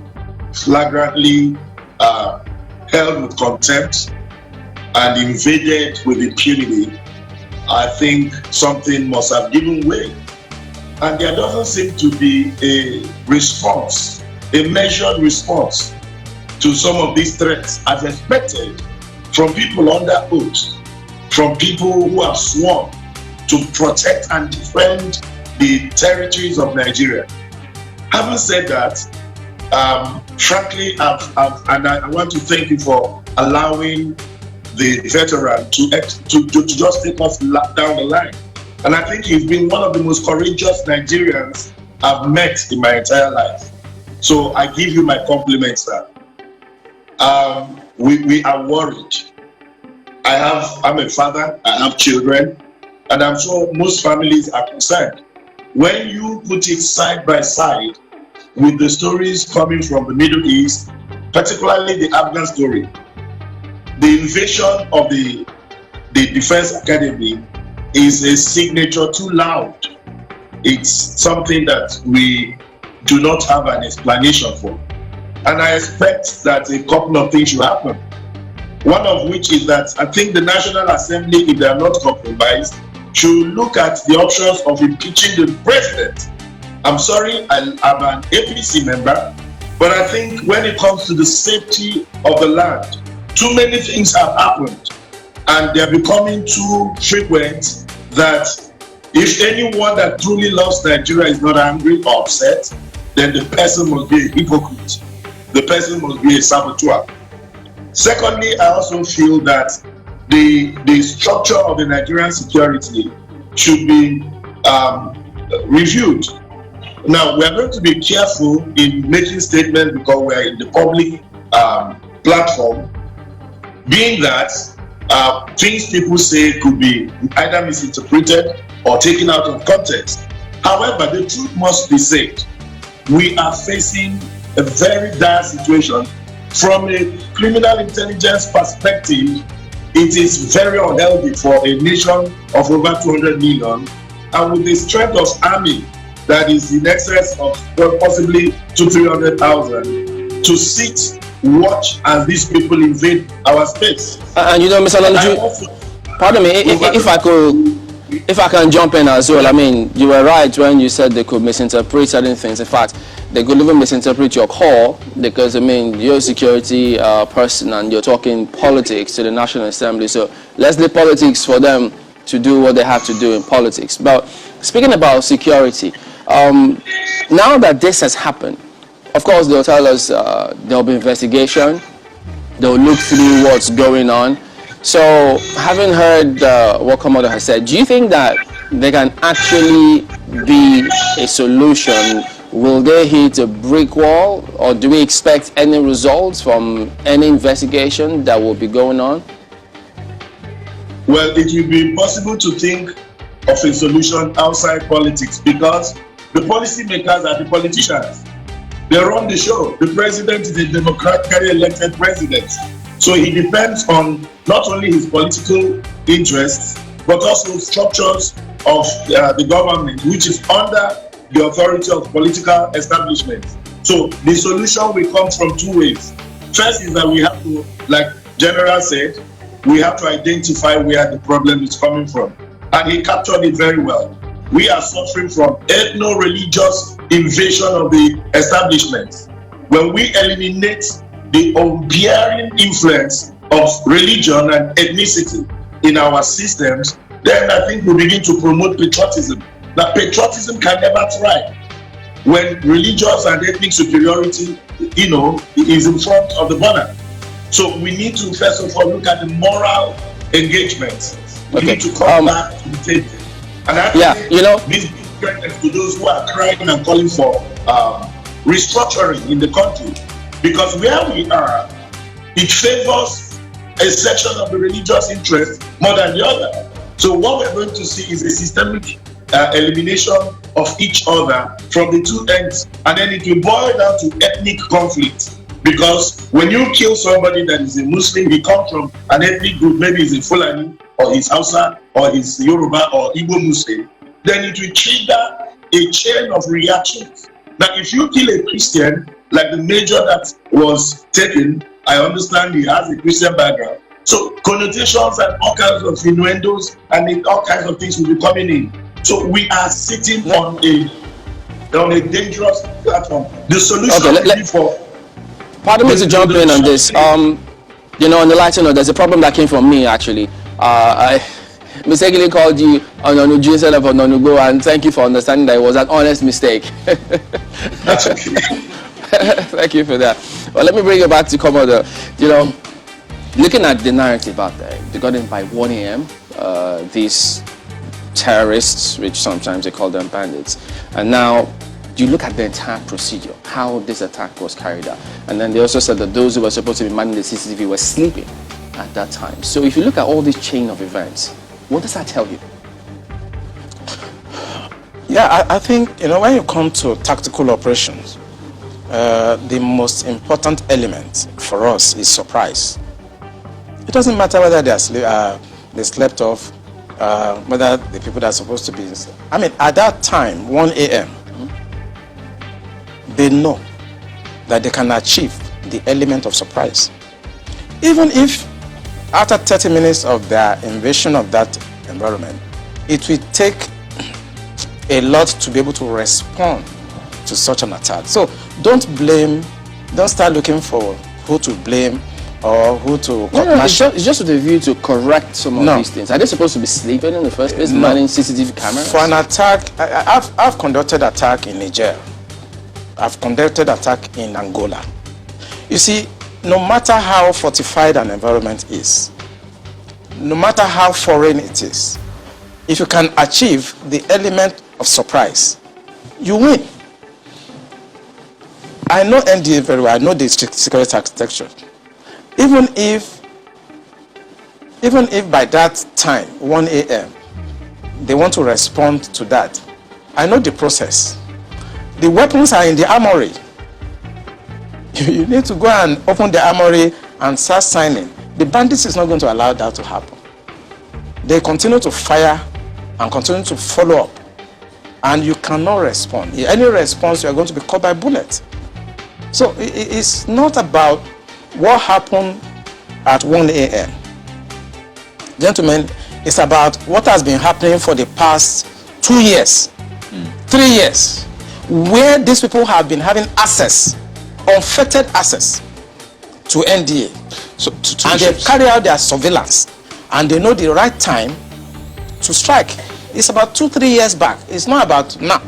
flagrantly held with contempt and invaded with impunity, I think something must have given way. And there doesn't seem to be a response, a measured response to some of these threats as expected from people under oath, from people who have sworn to protect and defend the territories of Nigeria. Having said that, frankly, I want to thank you for allowing the veteran to just take us down the line. And I think he's been one of the most courageous Nigerians I've met in my entire life. So I give you my compliments, sir. We are worried. I'm a father, I have children, and I'm sure most families are concerned. When you put it side by side with the stories coming from the Middle East, particularly the Afghan story, the invasion of the Defense Academy is a signature too loud. It's something that we do not have an explanation for. And I expect that a couple of things should happen. One of which is that I think the National Assembly, if they are not compromised, should look at the options of impeaching the president. I'm sorry, I'm an APC member, but I think when it comes to the safety of the land, too many things have happened, and they're becoming too frequent that if anyone that truly loves Nigeria is not angry or upset, then the person must be a hypocrite. The person must be a saboteur. Secondly, I also feel that the structure of the Nigerian security should be reviewed. Now, we're going to be careful in making statements because we're in the public platform, being that things people say could be either misinterpreted or taken out of context. However, the truth must be said. We are facing a very dire situation. From a criminal intelligence perspective, it is very unhealthy for a nation of over 200 million, and with the strength of army that is in excess of possibly 200,000-300,000, to sit, watch as these people invade our space. And Mr. Nalaju, pardon me, if I can jump in as well. I mean, you were right when you said they could misinterpret certain things. In fact, they could even misinterpret your call because, I mean, you're a security person and you're talking politics to the National Assembly. So let's leave politics for them to do what they have to do in politics. But speaking about security, now that this has happened, of course, they'll tell us there'll be investigation. They'll look through what's going on. So, having heard what Komodo has said, do you think that there can actually be a solution? Will they hit a brick wall, or do we expect any results from any investigation that will be going on? Well, it will be impossible to think of a solution outside politics because the policymakers are the politicians. They run the show. The president is a democratically elected president. So he depends on not only his political interests, but also structures of the government, which is under the authority of political establishment. So the solution will come from two ways. First is that we have to, like General said, we have to identify where the problem is coming from. And he captured it very well. We are suffering from ethno-religious invasion of the establishments. When we eliminate the unbearing influence of religion and ethnicity in our systems, then I think we begin to promote patriotism. Now, patriotism can never thrive when religious and ethnic superiority, is in front of the banner. So we need to first of all look at the moral engagement. We need to come back to the table. And I think this is to those who are crying and calling for restructuring in the country, because where we are, it favors a section of the religious interest more than the other. So what we're going to see is a systemic elimination of each other from the two ends, and then it will boil down to ethnic conflict. Because when you kill somebody that is a Muslim, he comes from an ethnic group, maybe he's a Fulani, or he's Hausa, or he's Yoruba, or Igbo Muslim, then it will trigger a chain of reactions. Now, if you kill a Christian, like the major that was taken, I understand he has a Christian background. So connotations and all kinds of innuendos and all kinds of things will be coming in. So we are sitting on a dangerous platform. The solution will be for... Pardon me to jump in on this. On the lighter note, there's a problem that came from me, actually. I mistakenly called you Ononuju instead of Ononugo, and thank you for understanding that it was an honest mistake. That's okay. Thank you for that. Well, let me bring you back to Commodore. Looking at the narrative out there, they got in by 1 a.m., these terrorists, which sometimes they call them bandits, and now you look at the entire procedure, how this attack was carried out. And then they also said that those who were supposed to be manning the CCTV were sleeping at that time. So if you look at all this chain of events, what does that tell you? Yeah, I think, when you come to tactical operations, the most important element for us is surprise. It doesn't matter whether they slept off, whether the people that are supposed to be... at that time, 1 a.m., they know that they can achieve the element of surprise. Even if after 30 minutes of their invasion of that environment, it will take a lot to be able to respond to such an attack. So don't start looking for who to blame or who to... It's just with a view to correct some of these things. Are they supposed to be sleeping in the first place, manning CCTV cameras? For an attack, I've conducted attack in Niger. I've conducted attack in Angola. You see, no matter how fortified an environment is, no matter how foreign it is, if you can achieve the element of surprise, you win. I know NDA very well. I know the security architecture. Even if by that time, 1 a.m., they want to respond to that, I know the process. The weapons are in the armory. You need to go and open the armory and start signing. The bandits is not going to allow that to happen. They continue to fire and continue to follow up. And you cannot respond. In any response, you are going to be caught by bullets. So it's not about what happened at 1 a.m. Gentlemen, it's about what has been happening for the past 2 years, 3 years, where these people have been having access, unfettered access to NDA. And they carry out their surveillance, and they know the right time to strike. It's about 2-3 years back. It's not about now.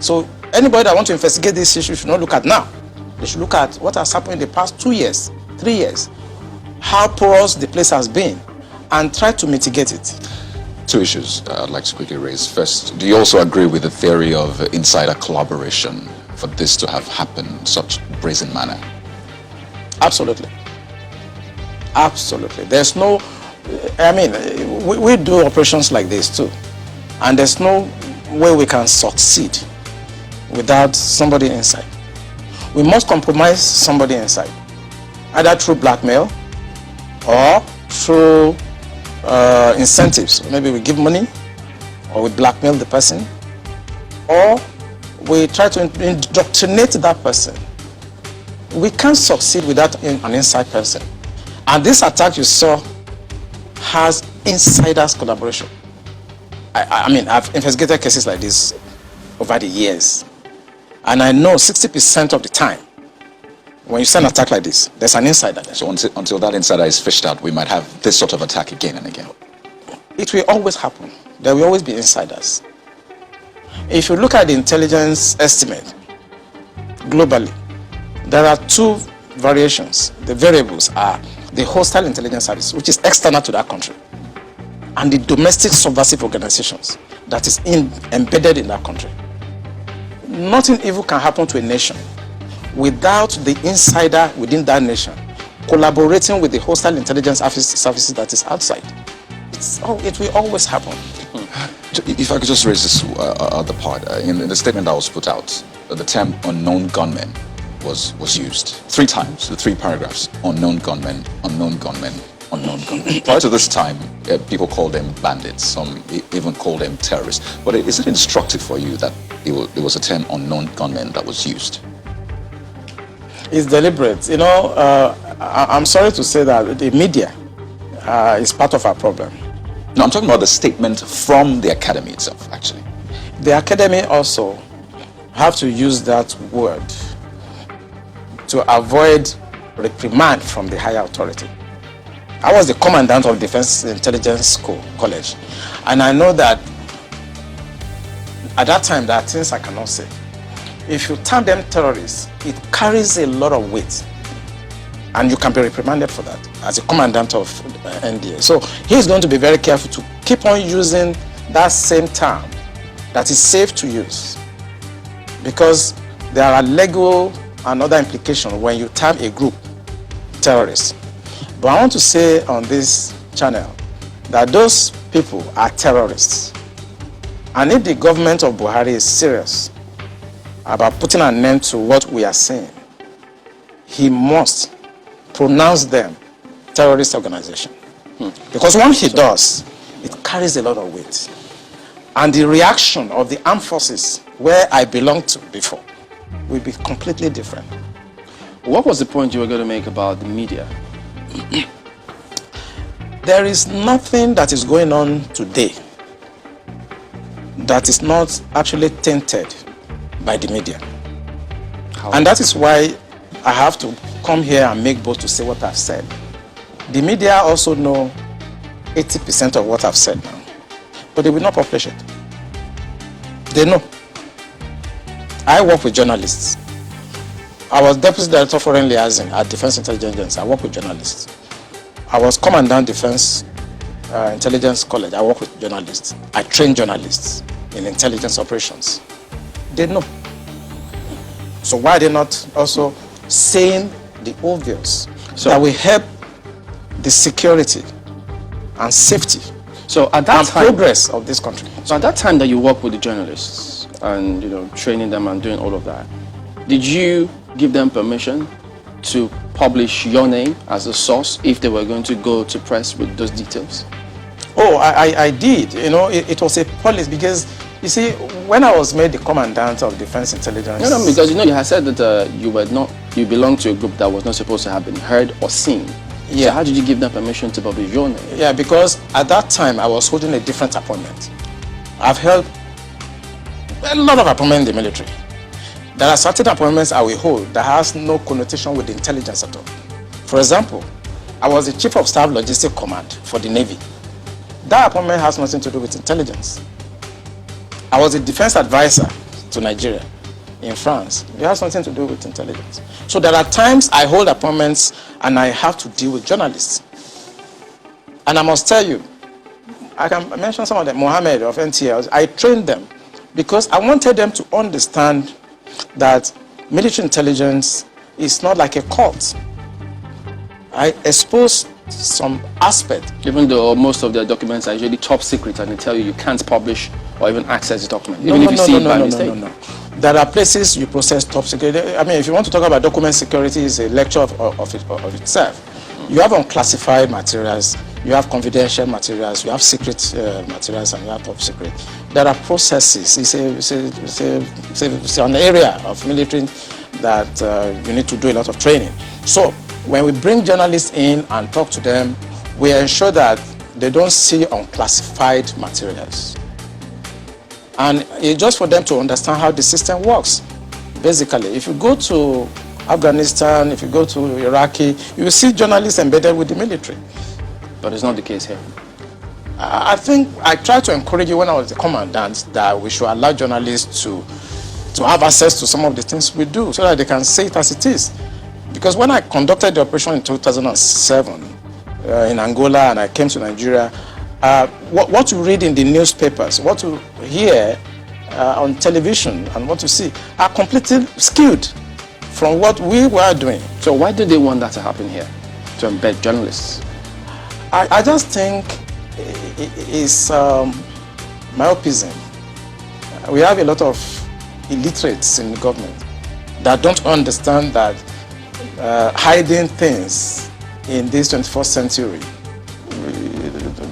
So anybody that wants to investigate this issue should not look at now. They should look at what has happened in the past 2 years, 3 years, how porous the place has been, and try to mitigate it. Two issues I'd like to quickly raise. First, do you also agree with the theory of insider collaboration for this to have happened in such brazen manner? Absolutely. Absolutely. There's no, we do operations like this too. And there's no way we can succeed without somebody inside. We must compromise somebody inside, either through blackmail or through incentives. Maybe we give money, or we blackmail the person, or we try to indoctrinate that person. We can't succeed without an inside person. And this attack you saw has insiders collaboration. I've investigated cases like this over the years. And I know 60% of the time, when you send an attack like this, there's an insider there. So until that insider is fished out, we might have this sort of attack again and again. It will always happen. There will always be insiders. If you look at the intelligence estimate globally, there are two variations, the variables are the hostile intelligence service, which is external to that country, and the domestic subversive organizations that is embedded in that country. Nothing evil can happen to a nation without the insider within that nation collaborating with the hostile intelligence services that is outside. It will always happen. If I could just raise this other part. In the statement that was put out, the term unknown gunmen was used 3 times, the 3 paragraphs: unknown gunmen, unknown gunmen, unknown gunmen. Prior to this time, people called them bandits, some even called them terrorists. But is it instructive for you that it was a term unknown gunmen that was used? It's deliberate. You know, I'm sorry to say that the media is part of our problem. No, I'm talking about the statement from the academy itself, actually. The academy also have to use that word to avoid reprimand from the higher authority. I was the commandant of Defense Intelligence College, and I know that at that time there are things I cannot say. If you term them terrorists, it carries a lot of weight, and you can be reprimanded for that as a commandant of NDA. So he's going to be very careful to keep on using that same term that is safe to use, because there are legal and other implications when you term a group terrorists. But I want to say on this channel that those people are terrorists, and if the government of Buhari is serious about putting an end to what we are saying, he must pronounce them terrorist organization. Because once he does, it carries a lot of weight. And the reaction of the armed forces, where I belonged to before, will be completely different. What was the point you were going to make about the media? There is nothing that is going on today that is not actually tainted by the media. And that is why I have to come here and make bold to say what I've said. The media also know 80% of what I've said now, but they will not publish it. They know. I work with journalists. I was Deputy Director of Foreign Liaison at Defense Intelligence Agency. I work with journalists. I was Commandant Defense Intelligence College. I work with journalists. I train journalists in intelligence operations. They know. So why are they not also saying the obvious that will help the security and safety at that time, progress of this country? So at that time that you worked with the journalists and training them and doing all of that, did you give them permission to publish your name as a source if they were going to go to press with those details? Oh, I did. It was a policy, because you see, when I was made the commandant of Defense Intelligence... No, because you had said that you belonged to a group that was not supposed to have been heard or seen. Yeah. So how did you give them permission to publish your name? Yeah, because at that time I was holding a different appointment. I've held a lot of appointments in the military. There are certain appointments I will hold that has no connotation with intelligence at all. For example, I was the Chief of Staff Logistic Command for the Navy. That appointment has nothing to do with intelligence. I was a defense advisor to Nigeria in France. It has nothing to do with intelligence. So there are times I hold appointments and I have to deal with journalists. And I must tell you, I can mention some of them. Mohammed of NTL, I trained them because I wanted them to understand that military intelligence is not like a cult. I expose some aspect. Even though most of their documents are usually top secret and they tell you can't publish or even access the document, even if you see it by mistake. No. There are places you process top secret. I mean, if you want to talk about document security, it's a lecture of itself. You have unclassified materials, you have confidential materials, you have secret materials, and you have top secret. There are processes. It's an area of military that you need to do a lot of training. So when we bring journalists in and talk to them, we ensure that they don't see unclassified materials. And it's just for them to understand how the system works. Basically, if you go to Afghanistan, if you go to Iraqi, you will see journalists embedded with the military. But it's not the case here. I think I tried to encourage you when I was the commandant that we should allow journalists to have access to some of the things we do so that they can say it as it is. Because when I conducted the operation in 2007 in Angola and I came to Nigeria, what you read in the newspapers, what you hear on television and what you see are completely skewed from what we were doing. So why do they want that to happen here, to embed journalists? I just think it's myopism. We have a lot of illiterates in the government that don't understand that hiding things in this 21st century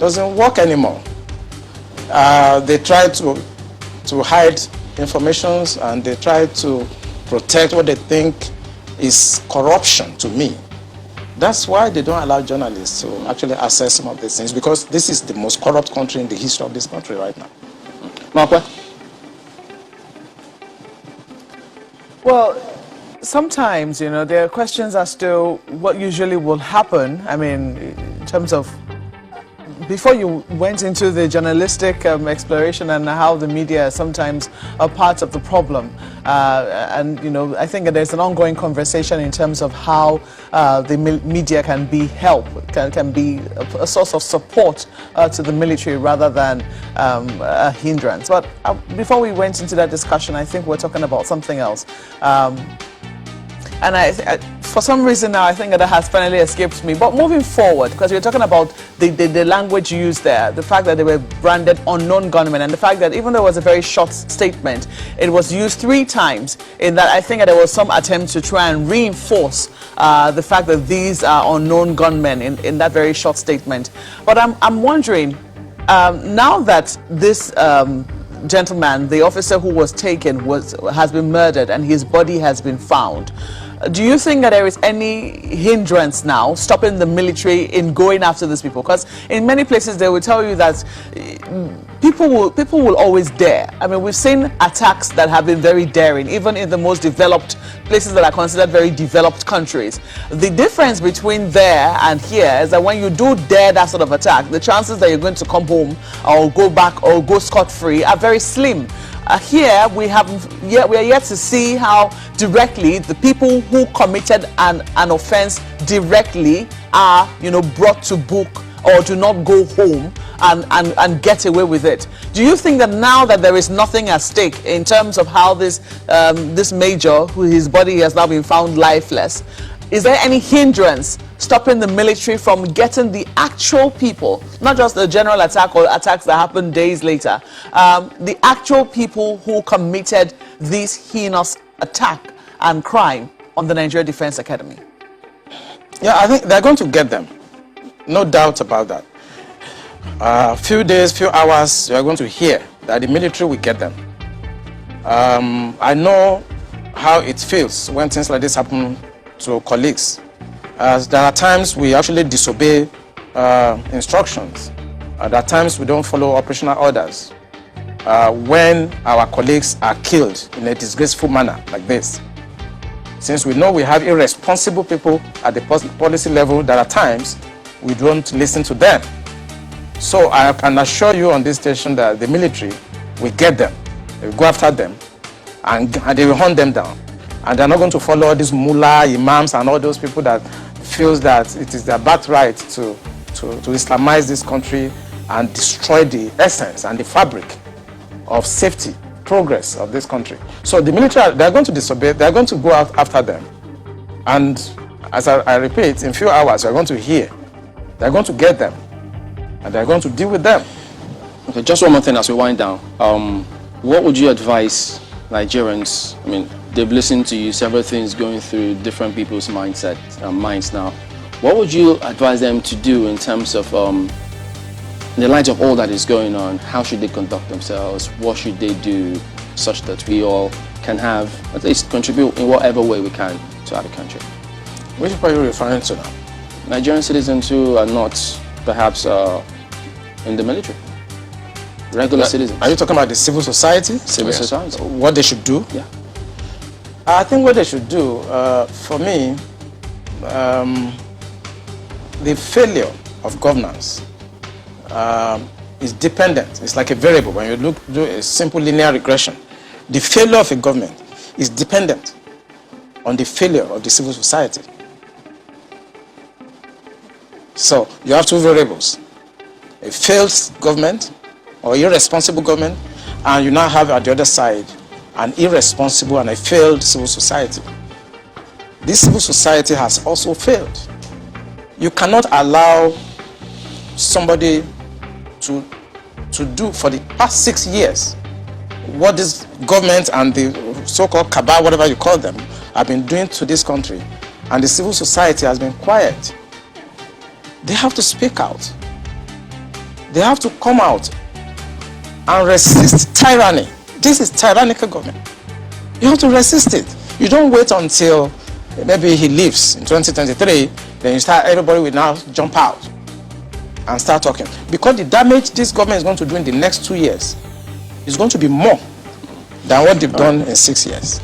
doesn't work anymore. They try to hide informations and they try to protect what they think is corruption to me. That's why they don't allow journalists to actually access some of these things, because this is the most corrupt country in the history of this country right now. Mark? Well, sometimes, there are questions as to what usually will happen. I mean, in terms of, before you went into the journalistic exploration and how the media is sometimes a part of the problem. And, I think that there's an ongoing conversation in terms of how the media can be help, can be a source of support to the military rather than a hindrance. But before we went into that discussion, I think we're talking about something else. And for some reason now, I think that has finally escaped me. But moving forward, because we're talking about the language used there, the fact that they were branded unknown gunmen, and the fact that even though it was a very short statement, it was used 3 times, in that I think that there was some attempt to try and reinforce the fact that these are unknown gunmen in that very short statement. But I'm wondering, now that this gentleman, the officer who was taken, has been murdered and his body has been found, do you think that there is any hindrance now stopping the military in going after these people? Because in many places they will tell you that people will always dare. I mean, we've seen attacks that have been very daring, even in the most developed places that are considered very developed countries. The difference between there and here is that when you do dare that sort of attack, the chances that you're going to come home or go back or go scot-free are very slim. Here we are yet to see how directly the people who committed an offense directly are brought to book or do not go home and get away with it. Do you think that now that there is nothing at stake in terms of how this major, who his body has now been found lifeless, is there any hindrance stopping the military from getting the actual people, not just a general attack or attacks that happen days later, the actual people who committed this heinous attack and crime on the Nigeria Defense Academy? Yeah, I think they're going to get them. No doubt about that. Few days, few hours, you're going to hear that the military will get them. I know how it feels when things like this happen to colleagues. There are times we actually disobey instructions. There are times we don't follow operational orders. When our colleagues are killed in a disgraceful manner like this. Since we know we have irresponsible people at the policy level, there are times we don't listen to them. So I can assure you on this station that the military will get them. They will go after them and they will hunt them down. And they're not going to follow these mullah, imams and all those people that feels that it is their birthright to Islamize this country and destroy the essence and the fabric of safety, progress of this country. So the military, they're going to disobey, they're going to go out after them. And as I repeat, in a few hours, you're going to hear, they're going to get them and they're going to deal with them. Okay, just one more thing as we wind down. What would you advise Nigerians? I mean, they've listened to you, several things going through different people's minds now. What would you advise them to do in terms of, in the light of all that is going on, how should they conduct themselves? What should they do such that we all can have, at least contribute in whatever way we can to our country? Which people are you referring to now? Nigerian citizens who are not perhaps in the military. Regular citizens. Are you talking about the civil society? Civil society. What they should do? Yeah. I think what they should do, for me, the failure of governance is dependent. It's like a variable. When you do a simple linear regression, the failure of a government is dependent on the failure of the civil society. So you have two variables: a failed government or irresponsible government, and you now have at the other side an irresponsible and a failed civil society. This civil society has also failed. You cannot allow somebody to do for the past 6 years what this government and the so-called cabal, whatever you call them, have been doing to this country, and the civil society has been quiet. They have to speak out. They have to come out and resist tyranny. This is tyrannical government. You have to resist it. You don't wait until maybe he leaves in 2023, then you start, everybody will now jump out and start talking. Because the damage this government is going to do in the next 2 years is going to be more than what they've done in 6 years.